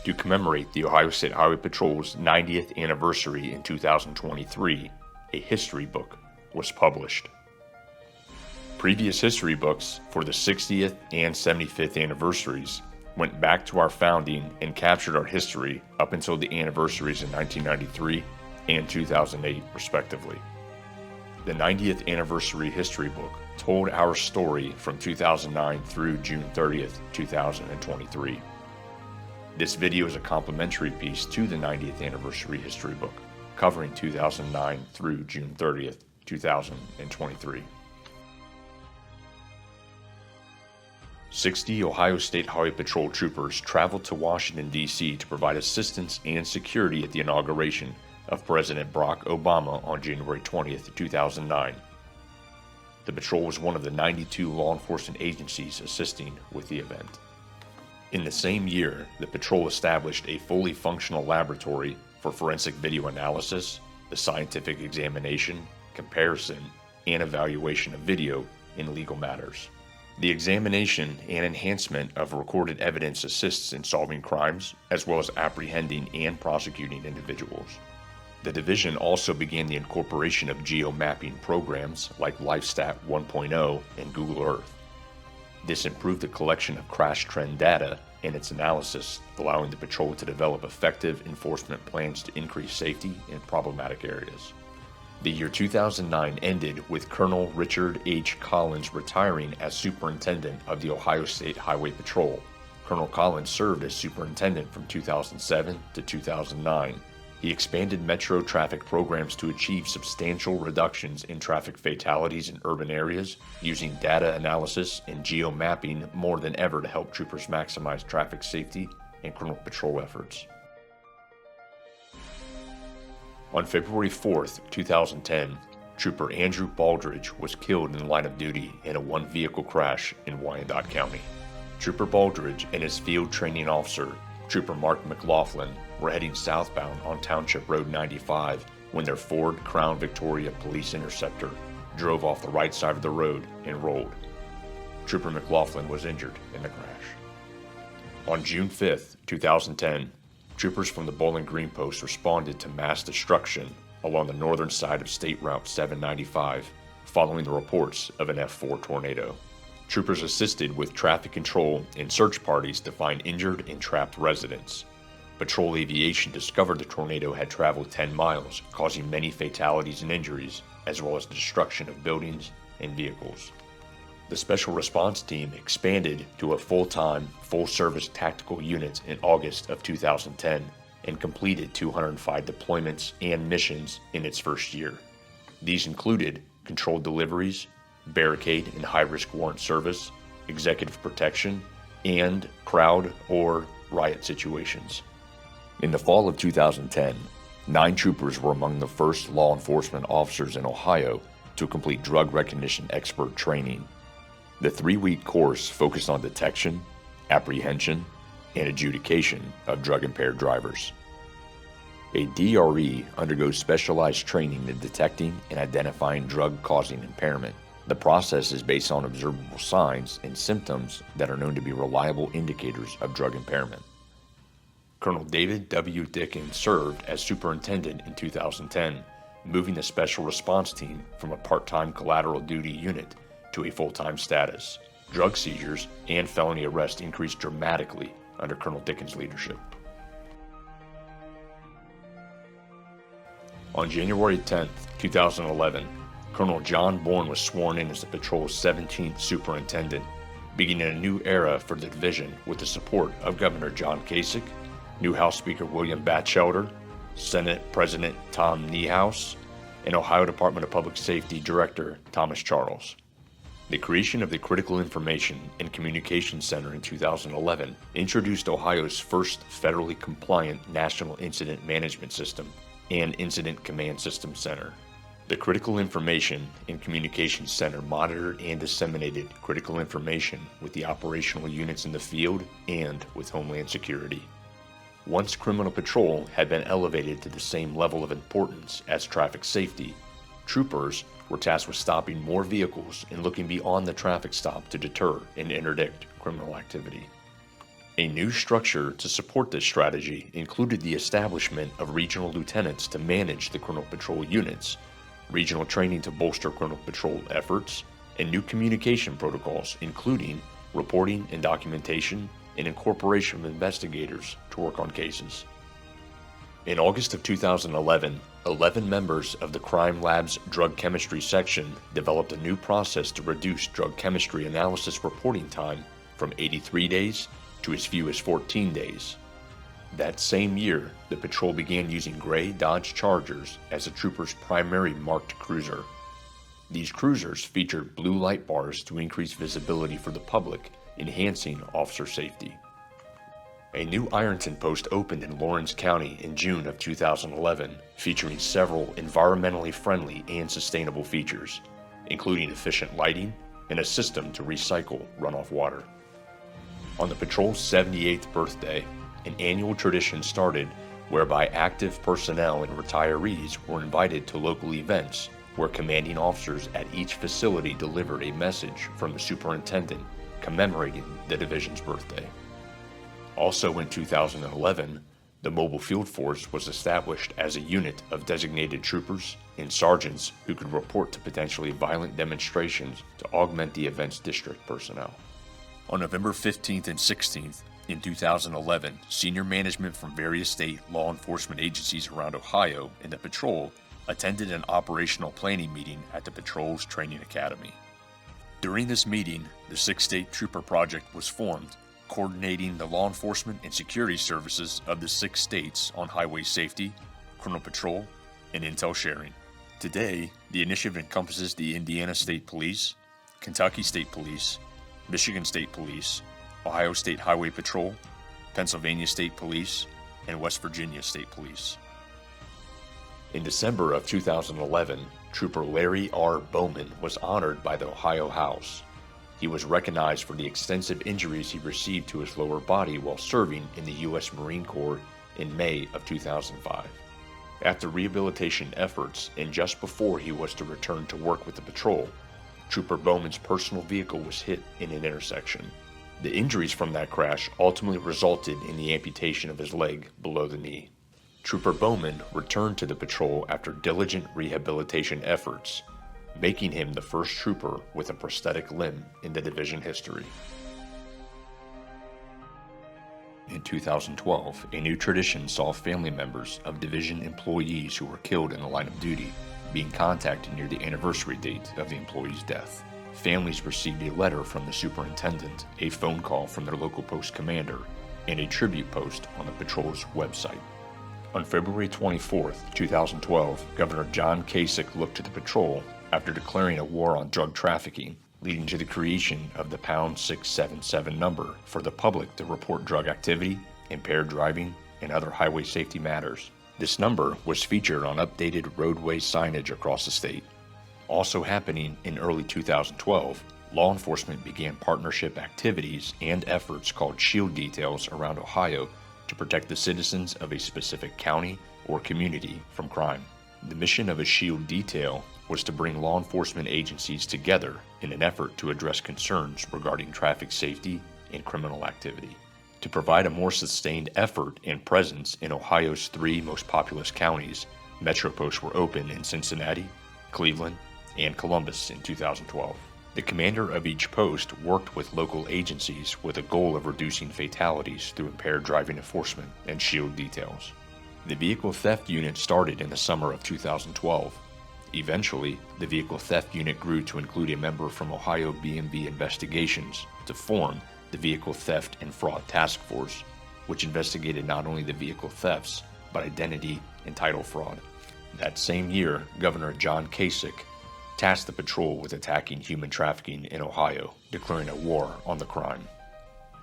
To commemorate the Ohio State Highway Patrol's 90th anniversary in 2023, a history book was published. Previous history books for the 60th and 75th anniversaries went back to our founding and captured our history up until the anniversaries in 1993 and 2008, respectively. The 90th anniversary history book told our story from 2009 through June 30th, 2023. This video is a complimentary piece to the 90th anniversary history book, covering 2009 through June 30th, 2023. 60 Ohio State Highway Patrol troopers traveled to Washington, D.C. to provide assistance and security at the inauguration of President Barack Obama on January 20th, 2009. The patrol was one of the 92 law enforcement agencies assisting with the event. In the same year, the patrol established a fully functional laboratory for forensic video analysis, the scientific examination, comparison, and evaluation of video in legal matters. The examination and enhancement of recorded evidence assists in solving crimes, as well as apprehending and prosecuting individuals. The division also began the incorporation of geomapping programs like LifeStat 1.0 and Google Earth. This improved the collection of crash trend data and its analysis, allowing the patrol to develop effective enforcement plans to increase safety in problematic areas. The year 2009 ended with Colonel Richard H. Collins retiring as superintendent of the Ohio State Highway Patrol. Colonel Collins served as superintendent from 2007 to 2009. He expanded metro traffic programs to achieve substantial reductions in traffic fatalities in urban areas, using data analysis and geomapping more than ever to help troopers maximize traffic safety and criminal patrol efforts. On February 4th, 2010, Trooper Andrew Baldridge was killed in the line of duty in a one-vehicle crash in Wyandotte County. Trooper Baldridge and his field training officer, Trooper Mark McLaughlin, were heading southbound on Township Road 95 when their Ford Crown Victoria police interceptor drove off the right side of the road and rolled. Trooper McLaughlin was injured in the crash. On June 5th, 2010, troopers from the Bowling Green Post responded to mass destruction along the northern side of State Route 795 following the reports of an F4 tornado. Troopers assisted with traffic control and search parties to find injured and trapped residents. Patrol Aviation discovered the tornado had traveled 10 miles, causing many fatalities and injuries, as well as the destruction of buildings and vehicles. The Special Response Team expanded to a full-time, full-service tactical unit in August of 2010 and completed 205 deployments and missions in its first year. These included controlled deliveries, barricade and high-risk warrant service, executive protection, and crowd or riot situations. In the fall of 2010, 9 troopers were among the first law enforcement officers in Ohio to complete drug recognition expert training. The 3-week course focused on detection, apprehension, and adjudication of drug-impaired drivers. A DRE undergoes specialized training in detecting and identifying drug-causing impairment. The process is based on observable signs and symptoms that are known to be reliable indicators of drug impairment. Colonel David W. Dickens served as superintendent in 2010, moving the Special Response Team from a part-time collateral duty unit to a full-time status. Drug seizures and felony arrests increased dramatically under Colonel Dickens' leadership. On January 10, 2011, Colonel John Bourne was sworn in as the patrol's 17th superintendent, beginning a new era for the division with the support of Governor John Kasich, new House Speaker William Batchelder, Senate President Tom Niehaus, and Ohio Department of Public Safety Director Thomas Charles. The creation of the Critical Information and Communications Center in 2011 introduced Ohio's first federally compliant National Incident Management System and Incident Command System Center. The Critical Information and Communications Center monitored and disseminated critical information with the operational units in the field and with Homeland Security. Once criminal patrol had been elevated to the same level of importance as traffic safety, troopers were tasked with stopping more vehicles and looking beyond the traffic stop to deter and interdict criminal activity. A new structure to support this strategy included the establishment of regional lieutenants to manage the Criminal Patrol units, regional training to bolster Criminal Patrol efforts, and new communication protocols, including reporting and documentation and incorporation of investigators to work on cases. In August of 2011, 11 members of the Crime Lab's Drug Chemistry section developed a new process to reduce drug chemistry analysis reporting time from 83 days to as few as 14 days. That same year, the patrol began using gray Dodge Chargers as the troopers' primary marked cruiser. These cruisers featured blue light bars to increase visibility for the public, enhancing officer safety. A new Ironton post opened in Lawrence County in June of 2011, featuring several environmentally friendly and sustainable features, including efficient lighting and a system to recycle runoff water. On the patrol's 78th birthday, an annual tradition started whereby active personnel and retirees were invited to local events where commanding officers at each facility delivered a message from the superintendent commemorating the division's birthday. Also in 2011, the Mobile Field Force was established as a unit of designated troopers and sergeants who could report to potentially violent demonstrations to augment the event's district personnel. On November 15th and 16th, in 2011, senior management from various state law enforcement agencies around Ohio and the patrol attended an operational planning meeting at the patrol's training academy. During this meeting, the Six State Trooper Project was formed, coordinating the law enforcement and security services of the 6 states on highway safety, criminal patrol, and intel sharing. Today, the initiative encompasses the Indiana State Police, Kentucky State Police, Michigan State Police, Ohio State Highway Patrol, Pennsylvania State Police, and West Virginia State Police. In December of 2011, Trooper Larry R. Bowman was honored by the Ohio House. He was recognized for the extensive injuries he received to his lower body while serving in the U.S. Marine Corps in May of 2005. After rehabilitation efforts and just before he was to return to work with the patrol, Trooper Bowman's personal vehicle was hit in an intersection. The injuries from that crash ultimately resulted in the amputation of his leg below the knee. Trooper Bowman returned to the patrol after diligent rehabilitation efforts, making him the first trooper with a prosthetic limb in the division history. In 2012, a new tradition saw family members of division employees who were killed in the line of duty being contacted near the anniversary date of the employee's death. Families received a letter from the superintendent, a phone call from their local post commander, and a tribute post on the patrol's website. On February 24, 2012, Governor John Kasich looked to the patrol after declaring a war on drug trafficking, leading to the creation of the Pound 677 number for the public to report drug activity, impaired driving, and other highway safety matters. This number was featured on updated roadway signage across the state. Also happening in early 2012, law enforcement began partnership activities and efforts called SHIELD details around Ohio to protect the citizens of a specific county or community from crime. The mission of a SHIELD detail was to bring law enforcement agencies together in an effort to address concerns regarding traffic safety and criminal activity. To provide a more sustained effort and presence in Ohio's 3 most populous counties, Metro posts were opened in Cincinnati, Cleveland, and Columbus in 2012. The commander of each post worked with local agencies with a goal of reducing fatalities through impaired driving enforcement and SHIELD details. The vehicle theft unit started in the summer of 2012. Eventually, the vehicle theft unit grew to include a member from Ohio BMV Investigations to form the Vehicle Theft and Fraud Task Force, which investigated not only the vehicle thefts, but identity and title fraud. That same year, Governor John Kasich tasked the patrol with attacking human trafficking in Ohio, declaring a war on the crime.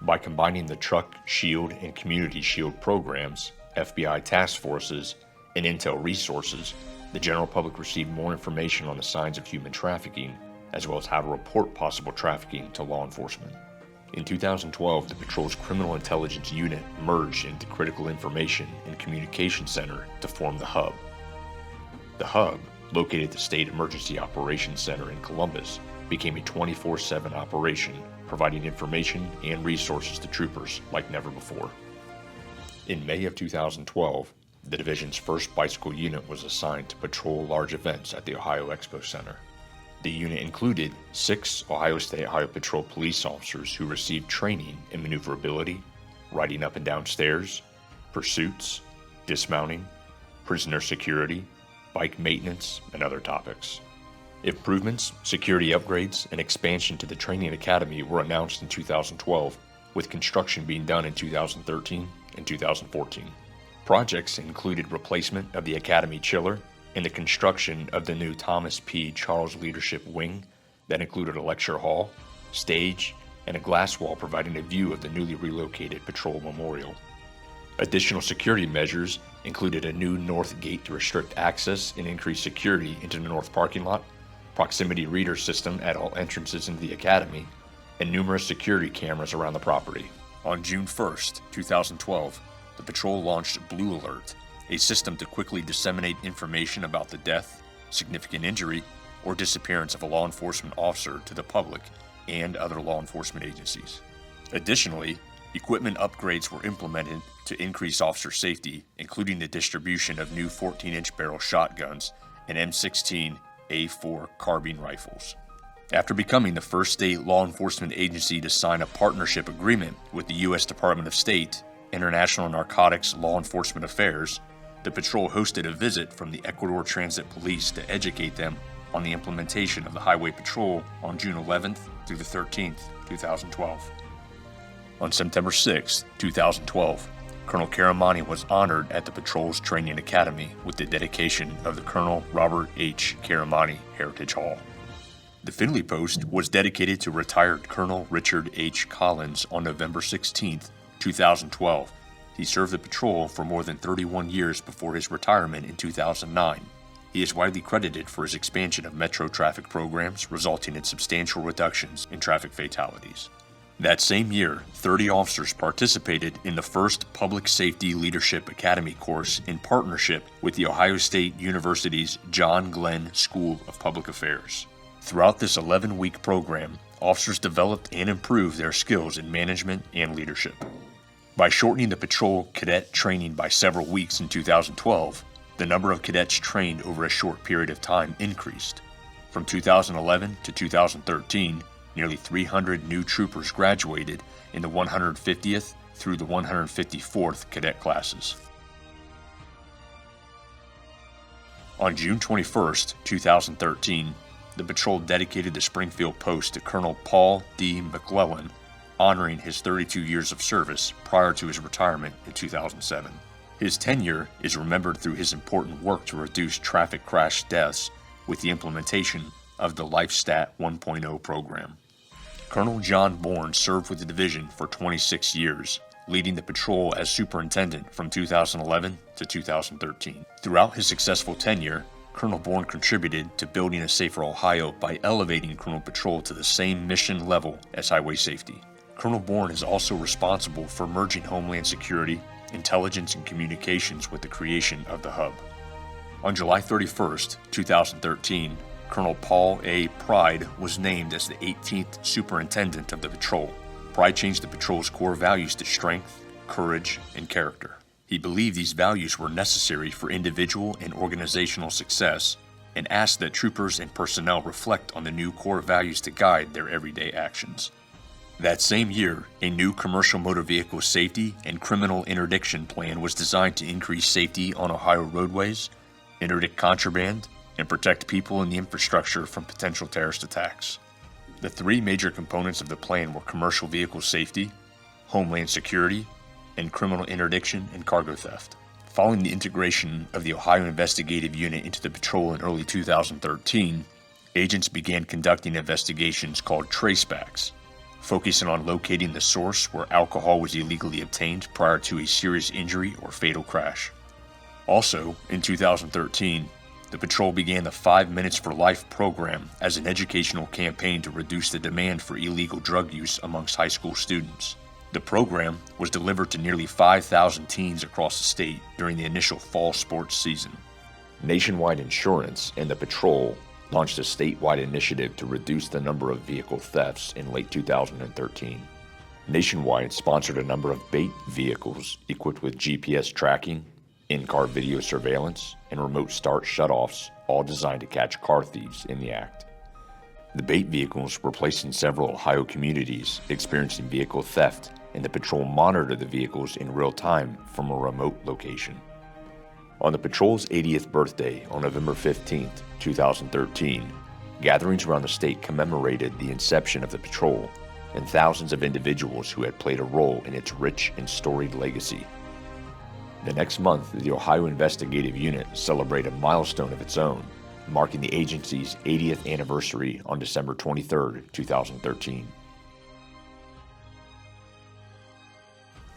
By combining the Truck SHIELD and Community SHIELD programs, FBI task forces, and intel resources, the general public received more information on the signs of human trafficking, as well as how to report possible trafficking to law enforcement. In 2012, the patrol's Criminal Intelligence Unit merged into Critical Information and Communication Center to form the Hub. The Hub, located at the State Emergency Operations Center in Columbus, became a 24/7 operation, providing information and resources to troopers like never before. In May of 2012, the division's first bicycle unit was assigned to patrol large events at the Ohio Expo Center. The unit included 6 Ohio State Highway Patrol police officers who received training in maneuverability, riding up and down stairs, pursuits, dismounting, prisoner security, bike maintenance, and other topics. Improvements, security upgrades, and expansion to the training academy were announced in 2012, with construction being done in 2013 and 2014. Projects included replacement of the academy chiller and the construction of the new Thomas P. Charles Leadership Wing that included a lecture hall, stage, and a glass wall providing a view of the newly relocated patrol memorial. Additional security measures included a new north gate to restrict access and increase security into the north parking lot, proximity reader system at all entrances into the academy, and numerous security cameras around the property. On June 1st, 2012, the patrol launched Blue Alert, a system to quickly disseminate information about the death, significant injury, or disappearance of a law enforcement officer to the public and other law enforcement agencies. Additionally, equipment upgrades were implemented to increase officer safety, including the distribution of new 14-inch barrel shotguns and M16 A4 carbine rifles. After becoming the first state law enforcement agency to sign a partnership agreement with the U.S. Department of State, International Narcotics Law Enforcement Affairs, the patrol hosted a visit from the Ecuador Transit Police to educate them on the implementation of the Highway Patrol on June 11th through the 13th, 2012. On September 6, 2012, Colonel Caramani was honored at the patrol's training academy with the dedication of the Colonel Robert H. Caramani Heritage Hall. The Findlay Post was dedicated to retired Colonel Richard H. Collins on November 16, 2012. He served the patrol for more than 31 years before his retirement in 2009. He is widely credited for his expansion of metro traffic programs, resulting in substantial reductions in traffic fatalities. That same year, 30 officers participated in the first Public Safety Leadership Academy course in partnership with the Ohio State University's John Glenn School of Public Affairs. Throughout this 11-week program, officers developed and improved their skills in management and leadership. By shortening the patrol cadet training by several weeks in 2012, the number of cadets trained over a short period of time increased. From 2011 to 2013, nearly 300 new troopers graduated in the 150th through the 154th cadet classes. On June 21, 2013, the patrol dedicated the Springfield Post to Colonel Paul D. McClellan, honoring his 32 years of service prior to his retirement in 2007. His tenure is remembered through his important work to reduce traffic crash deaths with the implementation of the LifeStat 1.0 program. Colonel John Bourne served with the division for 26 years, leading the patrol as superintendent from 2011 to 2013. Throughout his successful tenure, Colonel Bourne contributed to building a safer Ohio by elevating Colonel Patrol to the same mission level as highway safety. Colonel Bourne is also responsible for merging Homeland Security, intelligence, and communications with the creation of the Hub. On July 31, 2013, Colonel Paul A. Pride was named as the 18th Superintendent of the Patrol. Pride changed the Patrol's core values to strength, courage, and character. He believed these values were necessary for individual and organizational success and asked that troopers and personnel reflect on the new core values to guide their everyday actions. That same year, a new commercial motor vehicle safety and criminal interdiction plan was designed to increase safety on Ohio roadways, interdict contraband, and protect people and the infrastructure from potential terrorist attacks. The three major components of the plan were commercial vehicle safety, homeland security, and criminal interdiction and cargo theft. Following the integration of the Ohio Investigative Unit into the patrol in early 2013, agents began conducting investigations called tracebacks, focusing on locating the source where alcohol was illegally obtained prior to a serious injury or fatal crash. Also, in 2013, the patrol began the 5 Minutes for Life program as an educational campaign to reduce the demand for illegal drug use amongst high school students. The program was delivered to nearly 5,000 teens across the state during the initial fall sports season. Nationwide Insurance and the patrol launched a statewide initiative to reduce the number of vehicle thefts in late 2013. Nationwide sponsored a number of bait vehicles equipped with GPS tracking, in-car video surveillance, and remote start shutoffs, all designed to catch car thieves in the act. The bait vehicles were placed in several Ohio communities experiencing vehicle theft, and the patrol monitored the vehicles in real time from a remote location. On the patrol's 80th birthday on November 15, 2013, gatherings around the state commemorated the inception of the patrol and thousands of individuals who had played a role in its rich and storied legacy. The next month, the Ohio Investigative Unit celebrated a milestone of its own, marking the agency's 80th anniversary on December 23, 2013.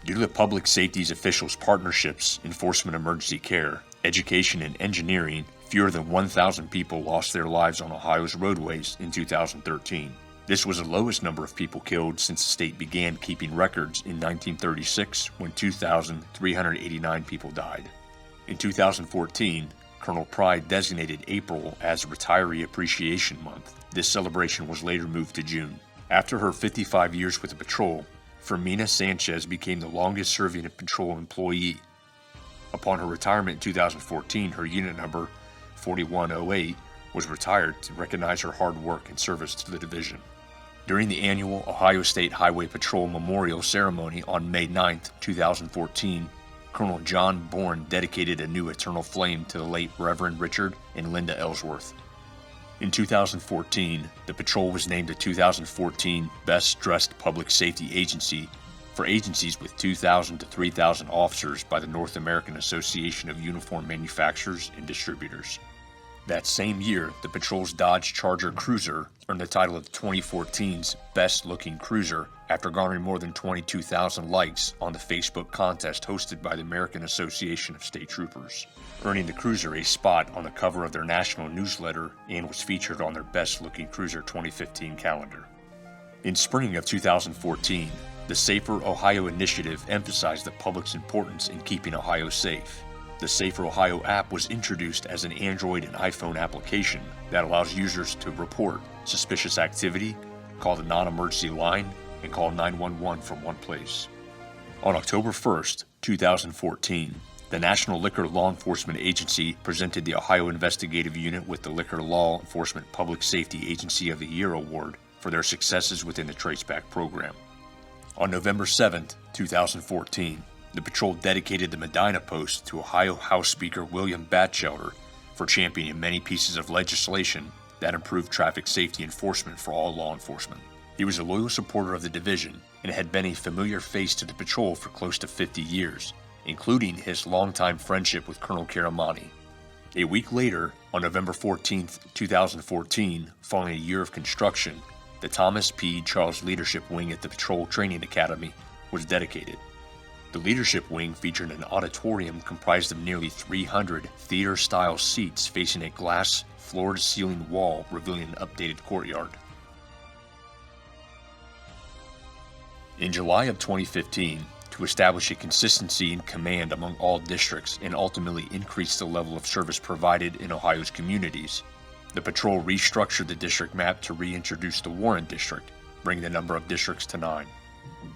Due to the public safety's officials' partnerships, enforcement emergency care, education, and engineering, fewer than 1,000 people lost their lives on Ohio's roadways in 2013. This was the lowest number of people killed since the state began keeping records in 1936, when 2,389 people died. In 2014, Colonel Pride designated April as Retiree Appreciation Month. This celebration was later moved to June. After her 55 years with the patrol, Fermina Sanchez became the longest-serving patrol employee. Upon her retirement in 2014, her unit number, 4108, was retired to recognize her hard work and service to the division. During the annual Ohio State Highway Patrol Memorial Ceremony on May 9, 2014, Colonel John Bourne dedicated a new eternal flame to the late Reverend Richard and Linda Ellsworth. In 2014, the patrol was named the 2014 Best Dressed Public Safety Agency for agencies with 2,000 to 3,000 officers by the North American Association of Uniform Manufacturers and Distributors. That same year, the patrol's Dodge Charger Cruiser earned the title of 2014's Best Looking Cruiser after garnering more than 22,000 likes on the Facebook contest hosted by the American Association of State Troopers, earning the cruiser a spot on the cover of their national newsletter and was featured on their Best Looking Cruiser 2015 calendar. In spring of 2014, the Safer Ohio initiative emphasized the public's importance in keeping Ohio safe. The Safer Ohio app was introduced as an Android and iPhone application that allows users to report suspicious activity, call the non-emergency line, and call 911 from one place. On October 1, 2014, the National Liquor Law Enforcement Agency presented the Ohio Investigative Unit with the Liquor Law Enforcement Public Safety Agency of the Year Award for their successes within the Traceback program. On November 7, 2014, the patrol dedicated the Medina Post to Ohio House Speaker William Batchelder for championing many pieces of legislation that improved traffic safety enforcement for all law enforcement. He was a loyal supporter of the division and had been a familiar face to the patrol for close to 50 years, including his longtime friendship with Colonel Caramani. A week later, on November 14, 2014, following a year of construction, the Thomas P. Charles Leadership Wing at the Patrol Training Academy was dedicated. The Leadership Wing featured an auditorium comprised of nearly 300 theater-style seats facing a glass floor-to-ceiling wall revealing an updated courtyard. In July of 2015, to establish a consistency in command among all districts and ultimately increase the level of service provided in Ohio's communities, the patrol restructured the district map to reintroduce the Warren District, bringing the number of districts to 9.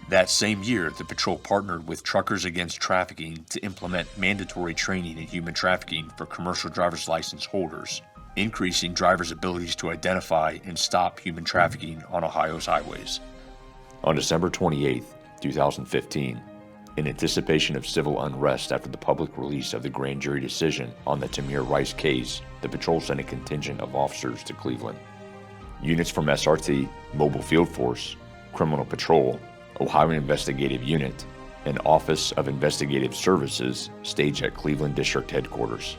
That same year, the patrol partnered with Truckers Against Trafficking to implement mandatory training in human trafficking for commercial driver's license holders, increasing drivers' abilities to identify and stop human trafficking on Ohio's highways. On December 28, 2015, in anticipation of civil unrest after the public release of the grand jury decision on the Tamir Rice case, the patrol sent a contingent of officers to Cleveland. Units from SRT, Mobile Field Force, Criminal Patrol, Ohio Investigative Unit, and Office of Investigative Services staged at Cleveland District Headquarters.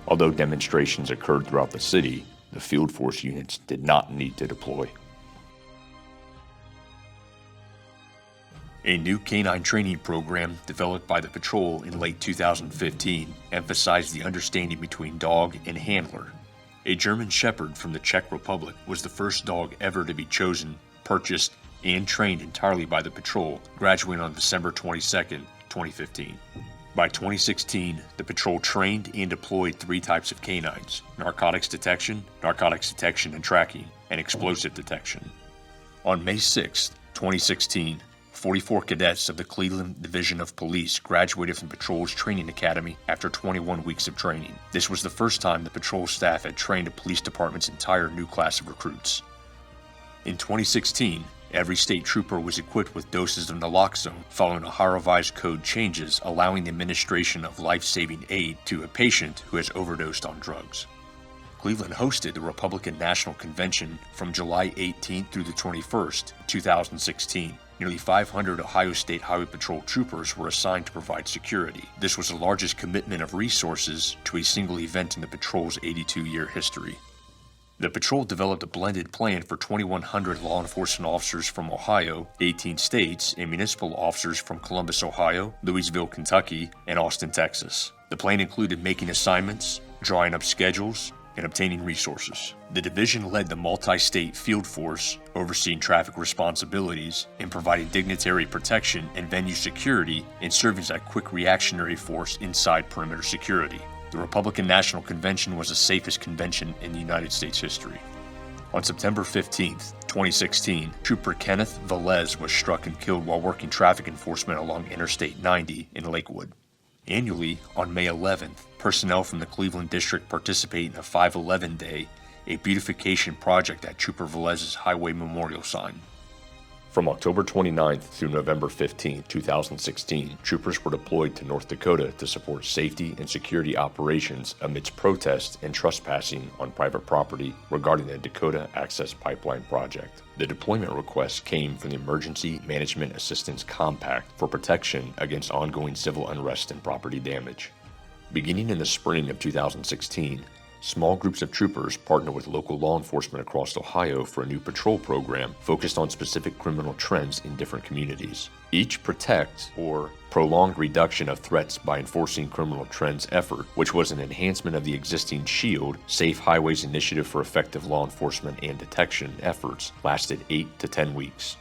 Although demonstrations occurred throughout the city, the field force units did not need to deploy. A new canine training program developed by the patrol in late 2015 emphasized the understanding between dog and handler. A German Shepherd from the Czech Republic was the first dog ever to be chosen, purchased, and trained entirely by the patrol, graduating on December 22, 2015. By 2016, the patrol trained and deployed 3 types of canines: narcotics detection and tracking, and explosive detection. On May 6, 2016, 44 cadets of the Cleveland Division of Police graduated from the patrol's training academy after 21 weeks of training. This was the first time the patrol staff had trained a police department's entire new class of recruits. In 2016, every state trooper was equipped with doses of naloxone following Ohio Revised Code changes allowing the administration of life-saving aid to a patient who has overdosed on drugs. Cleveland hosted the Republican National Convention from July 18th through the 21st, 2016. Nearly 500 Ohio State Highway Patrol troopers were assigned to provide security. This was the largest commitment of resources to a single event in the patrol's 82-year history. The patrol developed a blended plan for 2,100 law enforcement officers from Ohio, 18 states, and municipal officers from Columbus, Ohio, Louisville, Kentucky, and Austin, Texas. The plan included making assignments, drawing up schedules, and obtaining resources. The division led the multi-state field force, overseeing traffic responsibilities and providing dignitary protection and venue security, and serving as a quick reactionary force inside perimeter security. The Republican National Convention was the safest convention in the United States history. On September 15, 2016, Trooper Kenneth Velez was struck and killed while working traffic enforcement along Interstate 90 in Lakewood. Annually, on May 11th, personnel from the Cleveland District participate in a 511 Day, a beautification project at Trooper Velez's Highway Memorial sign. From October 29th through November 15, 2016, troopers were deployed to North Dakota to support safety and security operations amidst protests and trespassing on private property regarding the Dakota Access Pipeline project. The deployment request came from the Emergency Management Assistance Compact for protection against ongoing civil unrest and property damage. Beginning in the spring of 2016, small groups of troopers partnered with local law enforcement across Ohio for a new patrol program focused on specific criminal trends in different communities. Each Protect, or Prolonged Reduction of Threats by Enforcing Criminal Trends effort, which was an enhancement of the existing SHIELD, Safe Highways Initiative for Effective Law Enforcement and Detection efforts, lasted 8 to 10 weeks.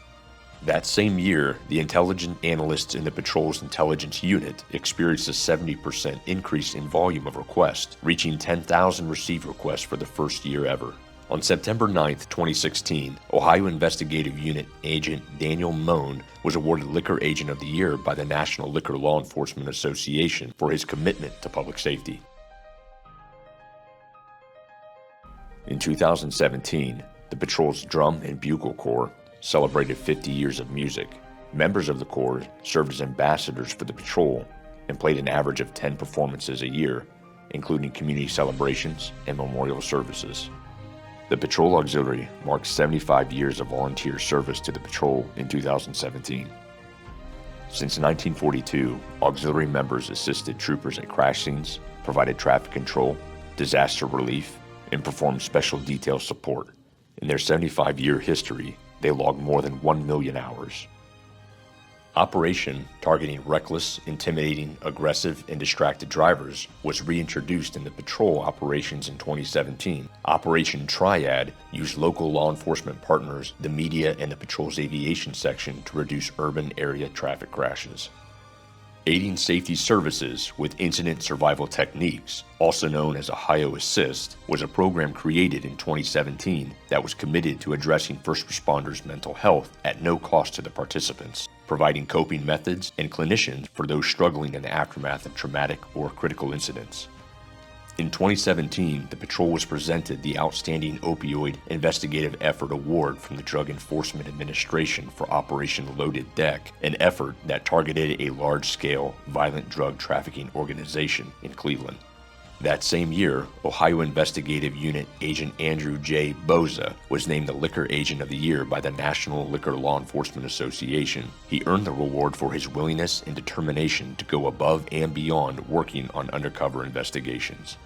That same year, the intelligence analysts in the patrol's intelligence unit experienced a 70% increase in volume of requests, reaching 10,000 received requests for the first year ever. On September 9, 2016, Ohio Investigative Unit Agent Daniel Moan was awarded Liquor Agent of the Year by the National Liquor Law Enforcement Association for his commitment to public safety. In 2017, the patrol's Drum and Bugle Corps celebrated 50 years of music. Members of the Corps served as ambassadors for the patrol and played an average of 10 performances a year, including community celebrations and memorial services. The Patrol Auxiliary marked 75 years of volunteer service to the patrol in 2017. Since 1942, auxiliary members assisted troopers at crash scenes, provided traffic control, disaster relief, and performed special detail support. In their 75-year history, they logged more than 1 million hours. Operation targeting reckless, intimidating, aggressive, and distracted drivers was reintroduced in the patrol operations in 2017. Operation Triad used local law enforcement partners, the media, and the patrol's aviation section to reduce urban area traffic crashes. Aiding Safety Services with Incident Survival Techniques, also known as Ohio Assist, was a program created in 2017 that was committed to addressing first responders' mental health at no cost to the participants, providing coping methods and clinicians for those struggling in the aftermath of traumatic or critical incidents. In 2017, the patrol was presented the Outstanding Opioid Investigative Effort Award from the Drug Enforcement Administration for Operation Loaded Deck, an effort that targeted a large-scale violent drug trafficking organization in Cleveland. That same year, Ohio Investigative Unit Agent Andrew J. Boza was named the Liquor Agent of the Year by the National Liquor Law Enforcement Association. He earned the reward for his willingness and determination to go above and beyond working on undercover investigations.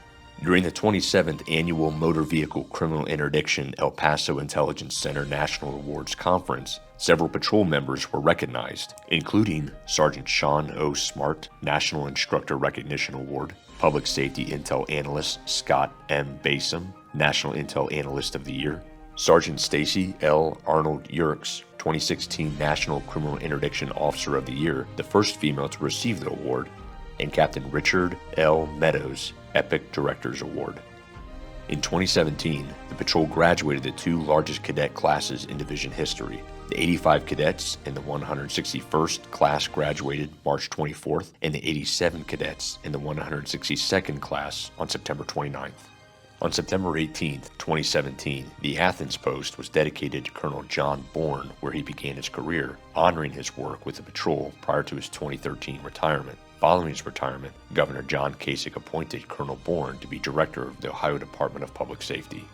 During the 27th Annual Motor Vehicle Criminal Interdiction El Paso Intelligence Center National Awards Conference, several patrol members were recognized, including Sergeant Sean O. Smart, National Instructor Recognition Award, Public Safety Intel Analyst Scott M. Basom, National Intel Analyst of the Year, Sergeant Stacy L. Arnold Yerkes, 2016 National Criminal Interdiction Officer of the Year, the first female to receive the award, and Captain Richard L. Meadows Epic Directors Award. In 2017, the patrol graduated the two largest cadet classes in division history. The 85 cadets in the 161st class graduated March 24th, and the 87 cadets in the 162nd class on September 29th. On September 18, 2017, the Athens post was dedicated to Colonel John Bourne, where he began his career, honoring his work with the patrol prior to his 2013 retirement. Following his retirement, Governor John Kasich appointed Colonel Bourne to be director of the Ohio Department of Public Safety.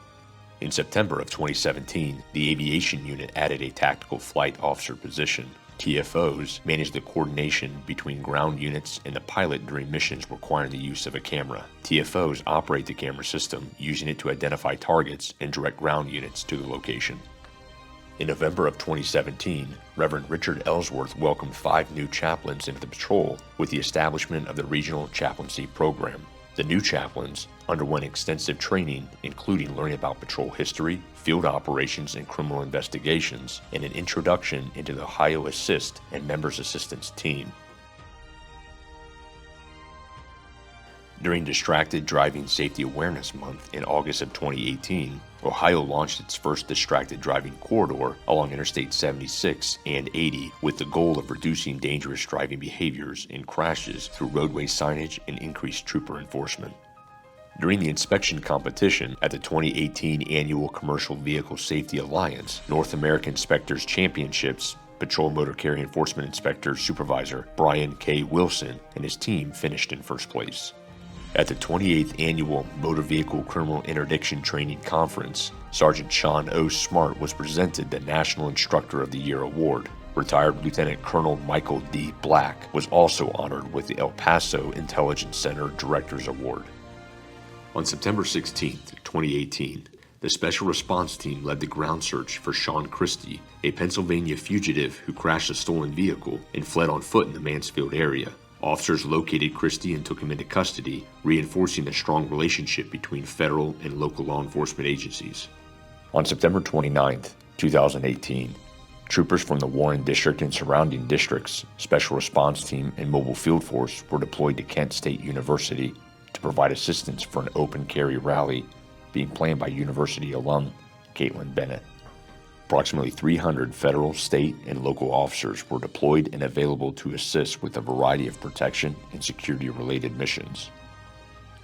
In September of 2017, the Aviation Unit added a Tactical Flight Officer position. TFOs manage the coordination between ground units and the pilot during missions requiring the use of a camera. TFOs operate the camera system, using it to identify targets and direct ground units to the location. In November of 2017, Reverend Richard Ellsworth welcomed 5 new chaplains into the patrol with the establishment of the Regional Chaplaincy Program. The new chaplains underwent extensive training, including learning about patrol history, field operations and criminal investigations, and an introduction into the Ohio Assist and Members Assistance Team. During Distracted Driving Safety Awareness Month in August of 2018, Ohio launched its first distracted driving corridor along Interstate 76 and 80 with the goal of reducing dangerous driving behaviors and crashes through roadway signage and increased trooper enforcement. During the inspection competition at the 2018 Annual Commercial Vehicle Safety Alliance North American Inspectors Championships, Patrol Motor Carrier Enforcement Inspector Supervisor Brian K. Wilson and his team finished in first place. At the 28th Annual Motor Vehicle Criminal Interdiction Training Conference, Sergeant Sean O. Smart was presented the National Instructor of the Year Award. Retired Lieutenant Colonel Michael D. Black was also honored with the El Paso Intelligence Center Director's Award. On September 16, 2018, the Special Response Team led the ground search for Sean Christie, a Pennsylvania fugitive who crashed a stolen vehicle and fled on foot in the Mansfield area. Officers located Christie and took him into custody, reinforcing the strong relationship between federal and local law enforcement agencies. On September 29, 2018, troopers from the Warren District and surrounding districts, Special Response Team, and Mobile Field Force were deployed to Kent State University to provide assistance for an open carry rally being planned by university alum Caitlin Bennett. Approximately 300 federal, state, and local officers were deployed and available to assist with a variety of protection and security-related missions.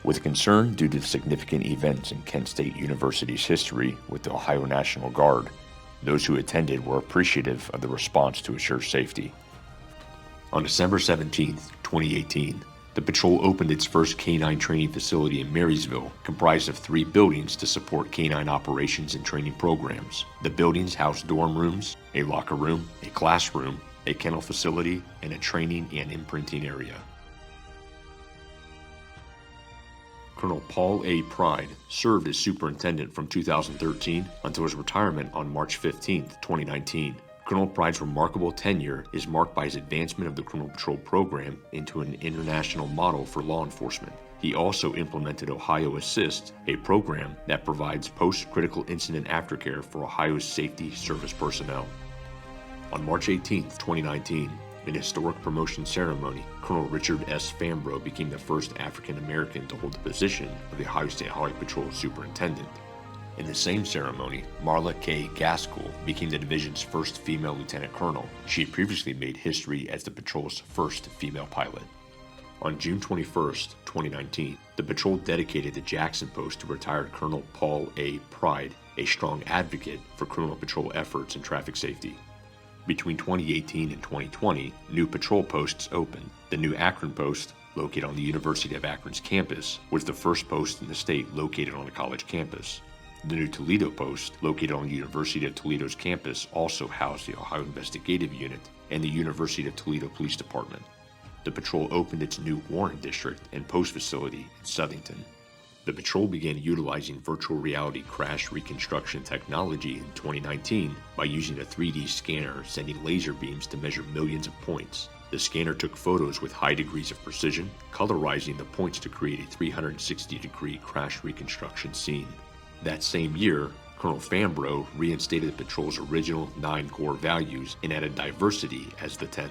With concern due to significant events in Kent State University's history with the Ohio National Guard, those who attended were appreciative of the response to assure safety. On December 17, 2018, the patrol opened its first canine training facility in Marysville, comprised of 3 buildings to support canine operations and training programs. The buildings house dorm rooms, a locker room, a classroom, a kennel facility, and a training and imprinting area. Colonel Paul A. Pride served as superintendent from 2013 until his retirement on March 15, 2019. Colonel Pride's remarkable tenure is marked by his advancement of the Criminal Patrol program into an international model for law enforcement. He also implemented Ohio Assist, a program that provides post-critical incident aftercare for Ohio's safety service personnel. On March 18, 2019, in a historic promotion ceremony, Colonel Richard S. Fambrough became the first African American to hold the position of the Ohio State Highway Patrol Superintendent. In the same ceremony, Marla K. Gaskell became the division's first female lieutenant colonel. She had previously made history as the patrol's first female pilot. On June 21, 2019, the patrol dedicated the Jackson post to retired Colonel Paul A. Pride, a strong advocate for criminal patrol efforts and traffic safety. Between 2018 and 2020, new patrol posts opened. The new Akron post, located on the University of Akron's campus, was the first post in the state located on a college campus. The new Toledo post, located on the University of Toledo's campus, also housed the Ohio Investigative Unit and the University of Toledo Police Department. The patrol opened its new Warren District and post facility in Southington. The patrol began utilizing virtual reality crash reconstruction technology in 2019 by using a 3D scanner sending laser beams to measure millions of points. The scanner took photos with high degrees of precision, colorizing the points to create a 360-degree crash reconstruction scene. That same year, Colonel Fambrough reinstated the patrol's original 9 core values and added diversity as the 10th.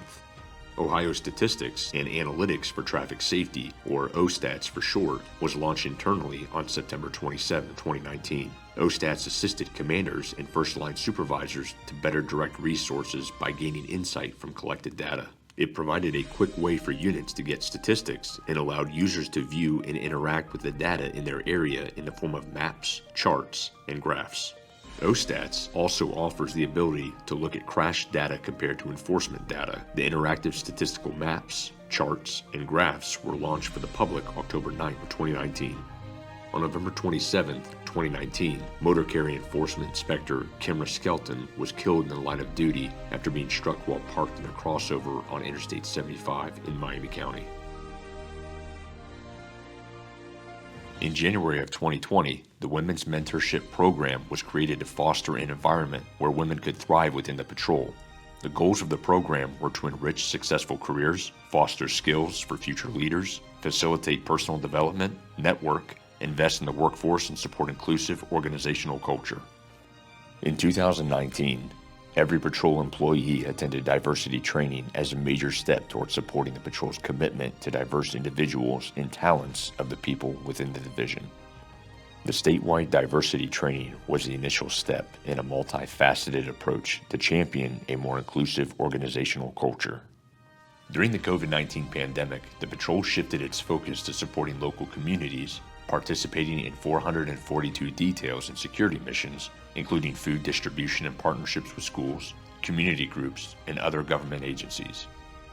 Ohio Statistics and Analytics for Traffic Safety, or OSTATS for short, was launched internally on September 27, 2019. OSTATS assisted commanders and first-line supervisors to better direct resources by gaining insight from collected data. It provided a quick way for units to get statistics and allowed users to view and interact with the data in their area in the form of maps, charts, and graphs. OSTATS also offers the ability to look at crash data compared to enforcement data. The interactive statistical maps, charts, and graphs were launched for the public October 9, 2019. On November 27, 2019, Motor Carrier Enforcement Inspector Kimra Skelton was killed in the line of duty after being struck while parked in a crossover on Interstate 75 in Miami County. In January of 2020, the Women's Mentorship Program was created to foster an environment where women could thrive within the patrol. The goals of the program were to enrich successful careers, foster skills for future leaders, facilitate personal development, network, invest in the workforce, and support inclusive organizational culture. In 2019, every patrol employee attended diversity training as a major step towards supporting the patrol's commitment to diverse individuals and talents of the people within the division. The statewide diversity training was the initial step in a multifaceted approach to champion a more inclusive organizational culture. During the COVID-19 pandemic, the patrol shifted its focus to supporting local communities, participating in 442 details and security missions, including food distribution and partnerships with schools, community groups, and other government agencies.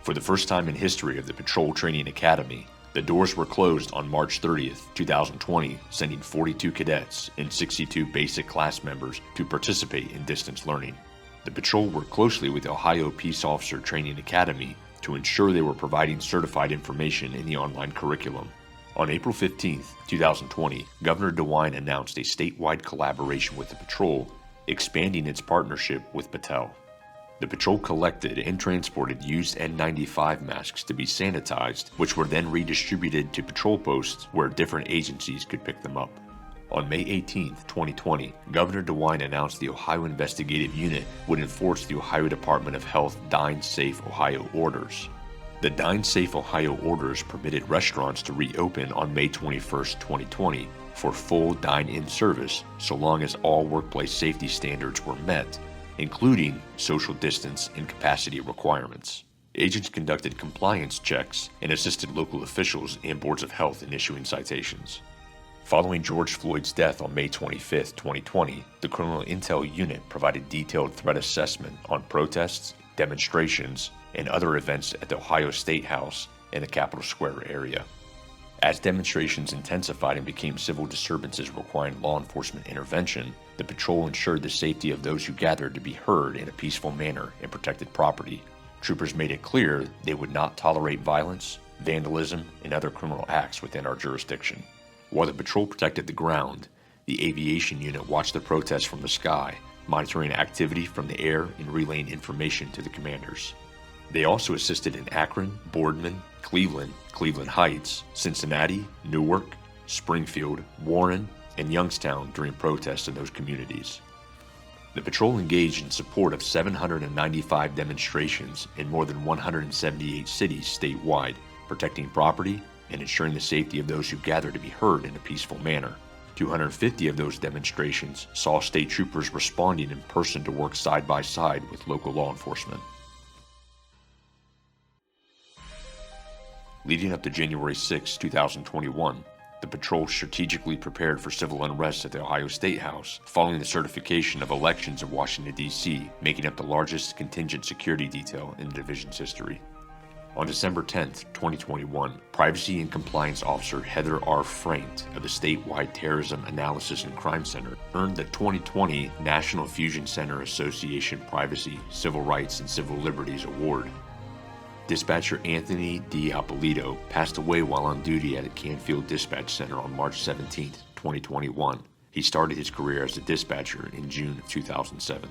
For the first time in history of the Patrol Training Academy, the doors were closed on March 30th, 2020, sending 42 cadets and 62 basic class members to participate in distance learning. The patrol worked closely with the Ohio Peace Officer Training Academy to ensure they were providing certified information in the online curriculum. On April 15, 2020, Governor DeWine announced a statewide collaboration with the patrol, expanding its partnership with Battelle. The patrol collected and transported used N95 masks to be sanitized, which were then redistributed to patrol posts where different agencies could pick them up. On May 18, 2020, Governor DeWine announced the Ohio Investigative Unit would enforce the Ohio Department of Health Dine Safe Ohio orders. The Dine Safe Ohio orders permitted restaurants to reopen on May 21, 2020 for full dine-in service so long as all workplace safety standards were met, including social distance and capacity requirements. Agents conducted compliance checks and assisted local officials and boards of health in issuing citations. Following George Floyd's death on May 25, 2020, the Criminal Intel Unit provided detailed threat assessment on protests, demonstrations, and other events at the Ohio State House and the Capitol Square area. As demonstrations intensified and became civil disturbances requiring law enforcement intervention, the patrol ensured the safety of those who gathered to be heard in a peaceful manner and protected property. Troopers made it clear they would not tolerate violence, vandalism, and other criminal acts within our jurisdiction. While the patrol protected the ground, the aviation unit watched the protests from the sky, monitoring activity from the air and relaying information to the commanders. They also assisted in Akron, Boardman, Cleveland, Cleveland Heights, Cincinnati, Newark, Springfield, Warren, and Youngstown during protests in those communities. The patrol engaged in support of 795 demonstrations in more than 178 cities statewide, protecting property and ensuring the safety of those who gathered to be heard in a peaceful manner. 250 of those demonstrations saw state troopers responding in person to work side by side with local law enforcement. Leading up to January 6, 2021, the patrol strategically prepared for civil unrest at the Ohio State House, following the certification of elections in Washington, D.C., making up the largest contingent security detail in the division's history. On December 10, 2021, Privacy and Compliance Officer Heather R. Frank of the statewide Terrorism Analysis and Crime Center earned the 2020 National Fusion Center Association Privacy, Civil Rights, and Civil Liberties Award. Dispatcher Anthony D'Appolito passed away while on duty at Canfield Dispatch Center on March 17, 2021. He started his career as a dispatcher in June of 2007.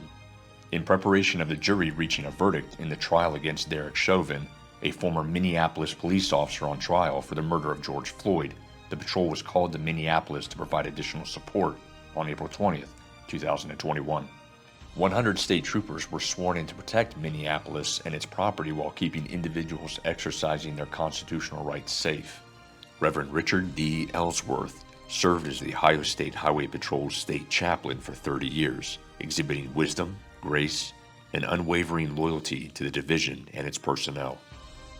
In preparation of the jury reaching a verdict in the trial against Derek Chauvin, a former Minneapolis police officer on trial for the murder of George Floyd, the patrol was called to Minneapolis to provide additional support on April 20, 2021. 100 state troopers were sworn in to protect Minneapolis and its property while keeping individuals exercising their constitutional rights safe. Reverend Richard D. Ellsworth served as the Ohio State Highway Patrol's state chaplain for 30 years, exhibiting wisdom, grace, and unwavering loyalty to the division and its personnel.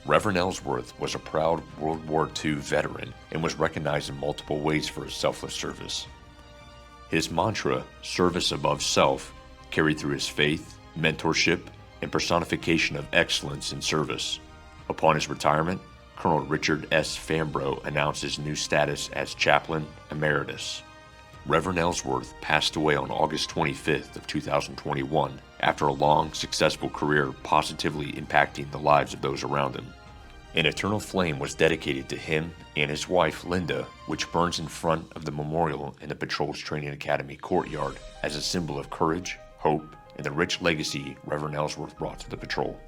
Reverend Ellsworth was a proud World War II veteran and was recognized in multiple ways for his selfless service. His mantra, service above self, carried through his faith, mentorship, and personification of excellence in service. Upon his retirement, Colonel Richard S. Fambrough announced his new status as Chaplain Emeritus. Reverend Ellsworth passed away on August 25th of 2021 after a long, successful career positively impacting the lives of those around him. An eternal flame was dedicated to him and his wife, Linda, which burns in front of the memorial in the Patrol's Training Academy courtyard as a symbol of courage, hope, and the rich legacy Reverend Ellsworth brought to the Patrol.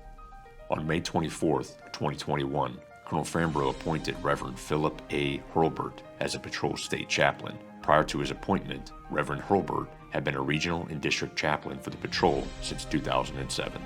On May 24th, 2021, Colonel Fambrough appointed Reverend Philip A. Hurlburt as a Patrol State Chaplain. Prior to his appointment, Reverend Hurlburt had been a regional and district chaplain for the Patrol since 2007.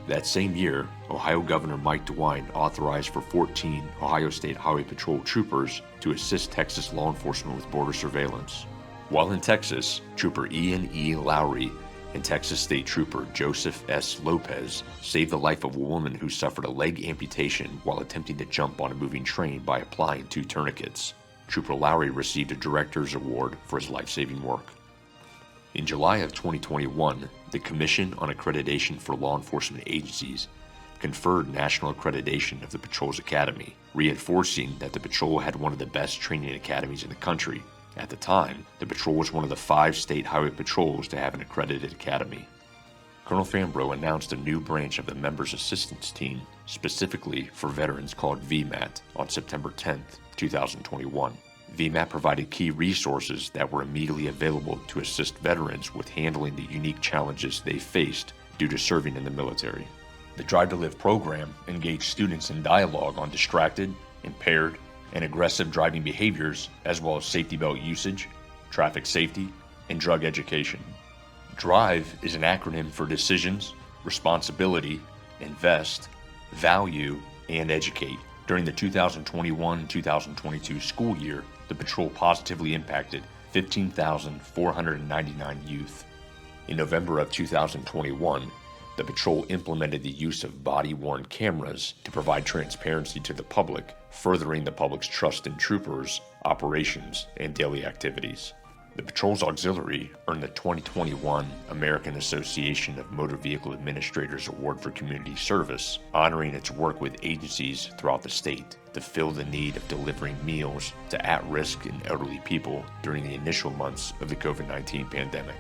That same year, Ohio Governor Mike DeWine authorized for 14 Ohio State Highway Patrol troopers to assist Texas law enforcement with border surveillance. While in Texas, Trooper Ian E. Lowry and Texas State Trooper Joseph S. Lopez saved the life of a woman who suffered a leg amputation while attempting to jump on a moving train by applying 2 tourniquets. Trooper Lowry received a Director's Award for his life-saving work. In July of 2021, the Commission on Accreditation for Law Enforcement Agencies conferred national accreditation of the Patrol's Academy, reinforcing that the Patrol had one of the best training academies in the country. At the time, the Patrol was one of the 5 state highway patrols to have an accredited academy. Colonel Fambrough announced a new branch of the Members Assistance Team, specifically for veterans called VMAT, on September 10, 2021. VMAT provided key resources that were immediately available to assist veterans with handling the unique challenges they faced due to serving in the military. The Drive to Live program engaged students in dialogue on distracted, impaired, and aggressive driving behaviors, as well as safety belt usage, traffic safety, and drug education. DRIVE is an acronym for Decisions, Responsibility, Invest, Value, and Educate. During the 2021-2022 school year, the Patrol positively impacted 15,499 youth. In November of 2021, the Patrol implemented the use of body-worn cameras to provide transparency to the public, furthering the public's trust in troopers, operations, and daily activities. The Patrol's auxiliary earned the 2021 American Association of Motor Vehicle Administrators Award for Community Service, honoring its work with agencies throughout the state to fill the need of delivering meals to at-risk and elderly people during the initial months of the COVID-19 pandemic.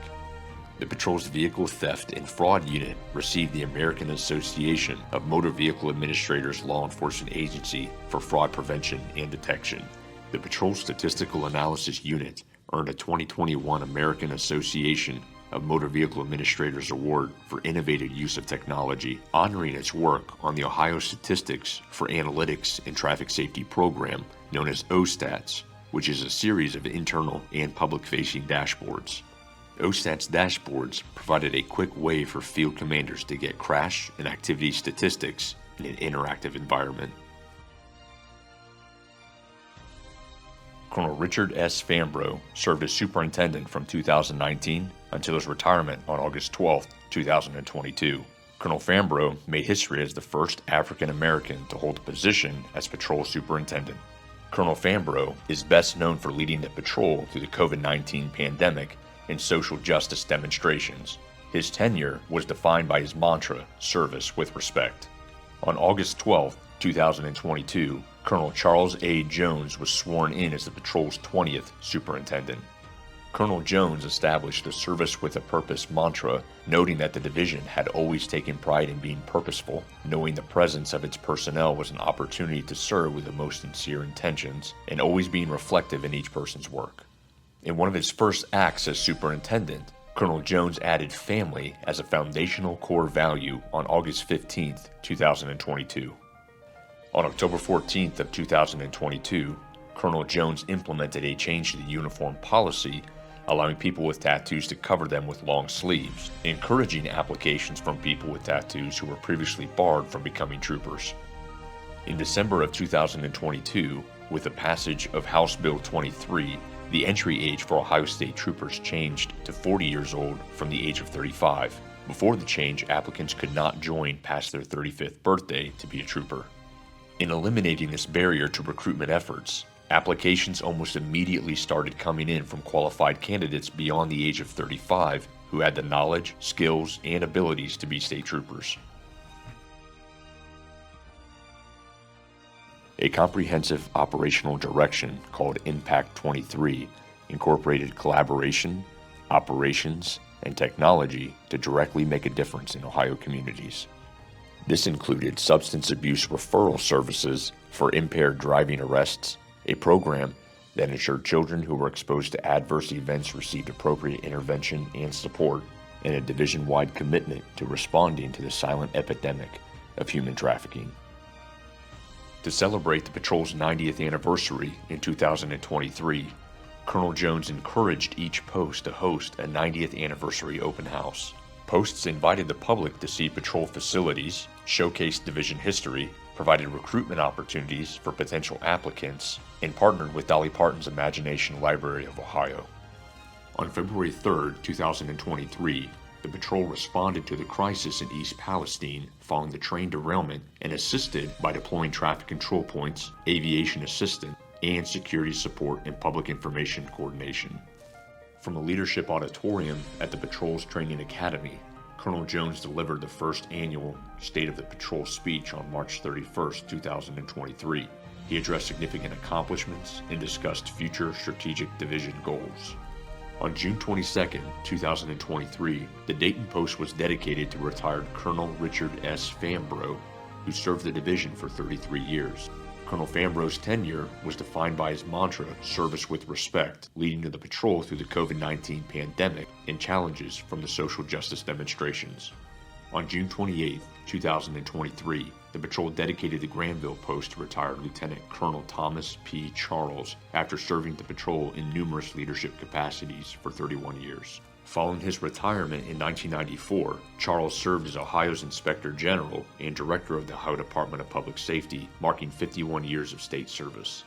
The Patrol's Vehicle Theft and Fraud Unit received the American Association of Motor Vehicle Administrators Law Enforcement Agency for Fraud Prevention and Detection. The Patrol's Statistical Analysis Unit earned a 2021 American Association of Motor Vehicle Administrators Award for innovative use of technology, honoring its work on the Ohio Statistics for Analytics and Traffic Safety program known as OSTATS, which is a series of internal and public-facing dashboards. OSTATS dashboards provided a quick way for field commanders to get crash and activity statistics in an interactive environment. Colonel Richard S. Fambrough served as superintendent from 2019 until his retirement on August 12, 2022. Colonel Fambrough made history as the first African American to hold a position as patrol superintendent. Colonel Fambrough is best known for leading the patrol through the COVID-19 pandemic and social justice demonstrations. His tenure was defined by his mantra, service with respect. On August 12, 2022, Colonel Charles A. Jones was sworn in as the patrol's 20th superintendent. Colonel Jones established the Service with a Purpose mantra, noting that the division had always taken pride in being purposeful, knowing the presence of its personnel was an opportunity to serve with the most sincere intentions, and always being reflective in each person's work. In one of his first acts as superintendent, Colonel Jones added family as a foundational core value on August 15, 2022. On October 14 of 2022, Colonel Jones implemented a change to the uniform policy, allowing people with tattoos to cover them with long sleeves, encouraging applications from people with tattoos who were previously barred from becoming troopers. In December of 2022, with the passage of House Bill 23, the entry age for Ohio State troopers changed to 40 years old from the age of 35. Before the change, applicants could not join past their 35th birthday to be a trooper. In eliminating this barrier to recruitment efforts, applications almost immediately started coming in from qualified candidates beyond the age of 35 who had the knowledge, skills, and abilities to be state troopers. A comprehensive operational direction called Impact 23 incorporated collaboration, operations, and technology to directly make a difference in Ohio communities. This included substance abuse referral services for impaired driving arrests, a program that ensured children who were exposed to adverse events received appropriate intervention and support, and a division-wide commitment to responding to the silent epidemic of human trafficking. To celebrate the patrol's 90th anniversary in 2023, Colonel Jones encouraged each post to host a 90th anniversary open house. Posts invited the public to see patrol facilities, showcased division history, provided recruitment opportunities for potential applicants, and partnered with Dolly Parton's Imagination Library of Ohio. On February 3, 2023, the patrol responded to the crisis in East Palestine following the train derailment and assisted by deploying traffic control points, aviation assistance, and security support and public information coordination. From a leadership auditorium at the patrol's training academy, Colonel Jones delivered the first annual State of the Patrol speech on March 31, 2023. He addressed significant accomplishments and discussed future strategic division goals. On June 22, 2023, the Dayton Post was dedicated to retired Colonel Richard S. Fambrough, who served the division for 33 years. Colonel Fambrough's tenure was defined by his mantra, service with respect, leading to the patrol through the COVID-19 pandemic and challenges from the social justice demonstrations. On June 28, 2023, the patrol dedicated the Granville Post to retired Lieutenant Colonel Thomas P. Charles after serving the patrol in numerous leadership capacities for 31 years. Following his retirement in 1994, Charles served as Ohio's Inspector General and Director of the Ohio Department of Public Safety, marking 51 years of state service.